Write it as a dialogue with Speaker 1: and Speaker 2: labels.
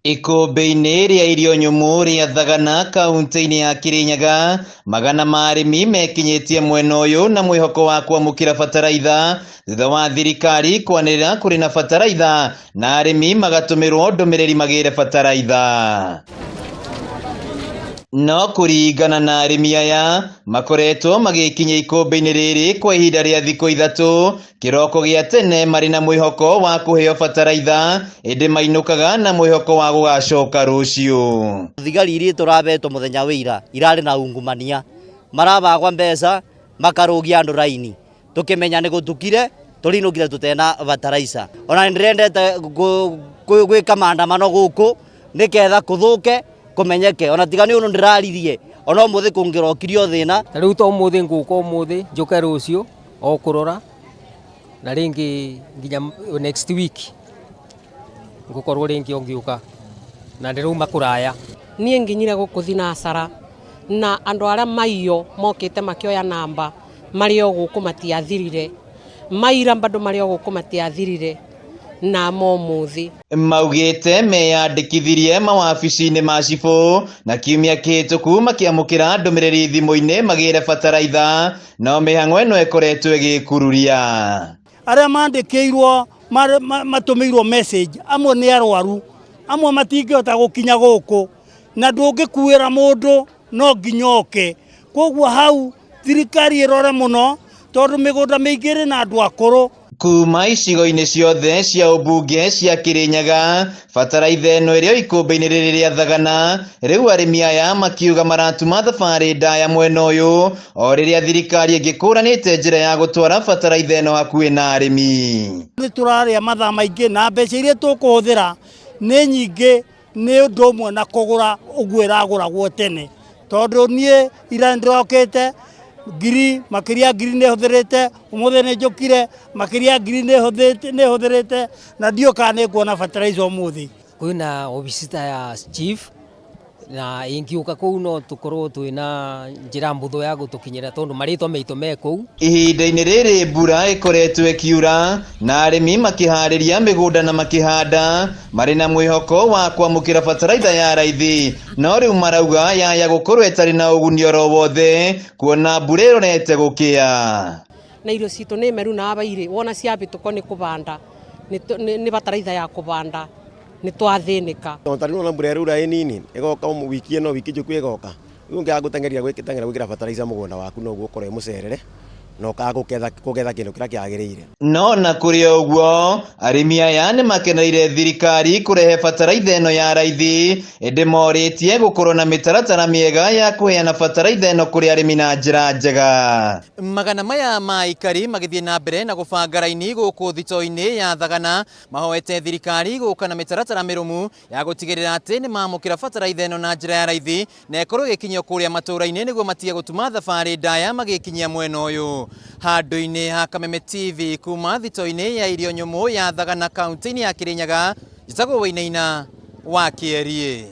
Speaker 1: Ikũmbĩ-inĩ rĩa irio nyũmũ rĩa Thagana kaunti-inĩ ya Kirinyaga, magana ma arĩmi mekinyĩtie mwena ũyũ na mwĩhoko wa kwamũkĩra bataraitha thutha wa thirikari kwanĩrĩra kũrĩ na bataraitha na arĩmi magatũmĩrwo ndũmĩrĩri magĩre bataraitha. No kũringana na arĩmi aya makoretwo magĩkinyia ikũmbĩ-inĩ rĩrĩ kwa ihinda rĩa thikũ ithatũ kĩroko gĩa tene marĩ na mwĩhoko wa kũheo bataraitha, ĩndĩ mainũkaga na mwĩhoko wa gũgacoka rũciũ.
Speaker 2: Thigari iria tũrabetwo mũthenya wĩira irarĩ na ungumania, marabagwa mbeca makarũgia andũ raini, tũkĩmenya nĩ gũtukire tũrinũkire tutena bataraitha. Ona nĩndĩrendete gwĩka maandamano gũkũ nĩketha kũthũke kumenyeke, ona tigani uno ndiraririe ona umuthi kungirokirio thina.
Speaker 3: Riu to umuthi nguka umuthi njuke rucio o kurora na ringi nginya next week ngukorwo ringi ongiuka na ndiruma kuraya.
Speaker 4: Nie nginyire gukuthi na asara na andu aria maiyo mokite makioya namba mario guku matiathirire, maira bado mario guku matiathirire na momuthi.
Speaker 1: Maugĩte meyandĩkithirie mawabici-inĩ ma cibũ na kiumia kĩhĩtũku makĩamũkĩra ndũmĩrĩri thimũ-inĩ magĩre bataraitha, no mĩhang'o ĩno ĩkoretwo ĩgĩkururia.
Speaker 5: Arĩa mandĩkĩirwo matũmĩirwo message amwe nĩ arwaru, amwe matingĩhota gũkinya gũkũ na ndũngĩkuĩra mũndũ no nginya oke. Koguo hau thirikari ĩrore mũno tondũ mĩgũnda mĩingĩ ĩrĩ na andũ akũrũ.
Speaker 1: Kuma icigo-inĩ ciothe cia ũmbunge cia Kirinyaga, bataraitha ĩno ĩrĩ ikũmbĩ-inĩ rĩrĩ rĩa Thagana, rĩu arĩmi aya makiuga maratuma thabarĩ ndaya mwena ũyũ o rĩrĩa thirikari ĩngĩkũranĩte njĩra ya gũtwara bataraitha ĩno hakuhĩ na arĩmi.
Speaker 5: Nĩ tũrarĩa mathaa maingĩ na mbeca iria tũkũhũthĩra nĩ nyingĩ, nĩ ũndũ ũmwe na kũgũra ũguo ĩragũragwo tene, tondũ niĩ ira ndĩrokĩte makiria ngiri nĩ hũthĩrĩte, ũmũthĩ nĩ njũkire makiria ngiri nĩ hũthĩrĩte na ndioka nĩ kuona bataraitha ũmũthĩ.
Speaker 3: Kwĩna obisita ya chief na ingiuka kũu no tũkorwo twĩna njĩra mbũthũ ya gũtũkinyĩra tondũ marĩtwa maitũ me kũu.
Speaker 1: Ihinda-inĩ rĩrĩ mbura ĩkoretwo ĩkiura na arĩmi makĩharĩria mĩgũnda na makĩhanda marĩ na mwĩhoko wa kwamũkĩra bataraitha ya raithi, no rĩu marauga yaya gũkorwo ĩtarĩ na ũguni oro wothe kuona mbura ĩrorete gũkĩa.
Speaker 4: Na irio citũ nĩ meru na abairĩ wona ciabĩtũko nĩ kũbanda nĩ bataraitha ya kũbanda nĩ twathĩnĩka.
Speaker 6: Tondũ na mbura rĩu ĩ nini ĩgoka wiki ĩno wiki njũku ĩgoka, rĩu ũngĩaga gũteng'eria gwĩkĩra bataraitha mũgũnda waku no ũkorwo mũcerere na ũkaga kũgetha kĩndũ kĩrĩa kĩagĩrĩire. No
Speaker 1: na kũrĩ ũguo arĩmi aya nĩ makeneire thirikari kũrehe bataraitha ĩno ya raithi, ĩndĩ morĩtie gũkorwo na mĩtaratara mĩega ya kũheana bataraitha ĩno kũrĩ arĩmi na njĩra njega. Magana maya ma aikari magĩthiĩ na mbere na gũbanga raini gũkũ thitoo-inĩ ya Thagana, mahoete thirikari gũka na mĩtaratara mĩrũmu ya gũtigĩrĩra atĩ nĩ mamũkĩra bataraitha ĩno na njĩra ya raithi na ĩkorwo ĩgĩkinyio kũrĩa matũũra-inĩ nĩguo matige gũtuma thabarĩ ndaya magĩkinyia mwena ũyũ. Handũ-inĩ ha Kameme TV kuma thitoo-inĩ ya irio nyũmũ ya Thagana kaunti-inĩ ya Kirinyaga, njĩtagwo Wainaina wa Kĩerie.